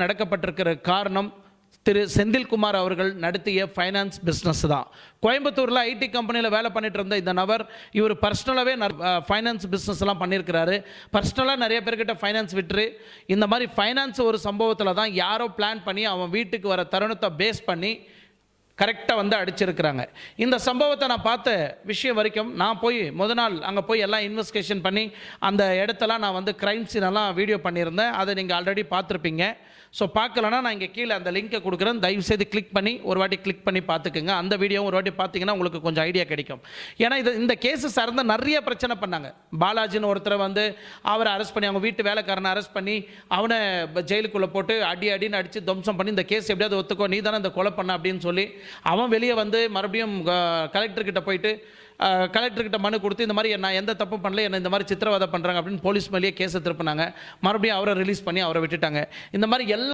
நடக்கப்பட்டிருக்கிற காரணம் திரு செந்தில்குமார் அவர்கள் நடத்திய ஃபைனான்ஸ் பிஸ்னஸ் தான். கோயம்புத்தூரில் ஐடி கம்பெனியில் வேலை பண்ணிட்டு இருந்த இந்த நபர் இவர் பர்சனலாகவே ஃபைனான்ஸ் பிஸ்னஸ்லாம் பண்ணியிருக்கிறாரு. பர்சனலாக நிறைய பேர்கிட்ட ஃபைனான்ஸ் விட்டுரு இந்த மாதிரி ஃபைனான்ஸ் ஒரு சம்பவத்தில் தான் யாரோ பிளான் பண்ணி அவன் வீட்டுக்கு வர தருணத்தை பேஸ் பண்ணி கரெக்டாக வந்து அடிச்சிருக்கிறாங்க. இந்த சம்பவத்தை நான் பார்த்த விஷயம் வரைக்கும் நான் போய் நாள் அங்கே போய் எல்லாம் இன்வெஸ்டிகேஷன் பண்ணி அந்த இடத்தெல்லாம் நான் வந்து க்ரைம் சீனெல்லாம் வீடியோ பண்ணியிருந்தேன். அதை நீங்கள் ஆல்ரெடி பார்த்துருப்பீங்க. ஸோ பார்க்கலன்னா நான் இங்கே கீழே அந்த லிங்க்கை கொடுக்குறேன். தயவுசெய்து கிளிக் பண்ணி ஒரு வாட்டி கிளிக் பண்ணி பார்த்துக்குங்க. அந்த வீடியோவும் ஒரு வாட்டி பார்த்தீங்கன்னா உங்களுக்கு கொஞ்சம் ஐடியா கிடைக்கும். ஏன்னா இந்த கேஸு சார்ந்த நிறைய பிரச்சனை பண்ணாங்க. பாலாஜின்னு ஒருத்தரை வந்து அவரை அரெஸ்ட் பண்ணி அவங்க வீட்டு வேலைக்காரனை அரெஸ்ட் பண்ணி அவனை ஜெயிலுக்குள்ளே போட்டு அடின்னு அடித்து துவம்சம் பண்ணி இந்த கேஸ் எப்படியாவது ஒத்துக்கோ நீ தானே இந்த கொலை பண்ண அப்படின்னு சொல்லி அவன் வெளியே வந்து மறுபடியும் கலெக்டர்கிட்ட போயிட்டு கலெக்டர்கிட்ட மனு கொடுத்து இந்த மாதிரி நான் எந்த தப்பு பண்ணல என்ன இந்த மாதிரி சித்திரவதை பண்ணுறாங்க அப்படின்னு போலீஸ் மேலேயே கேஸை திருப்பினாங்க. மறுபடியும் அவரை ரிலீஸ் பண்ணி அவரை விட்டுட்டாங்க. இந்த மாதிரி எல்லா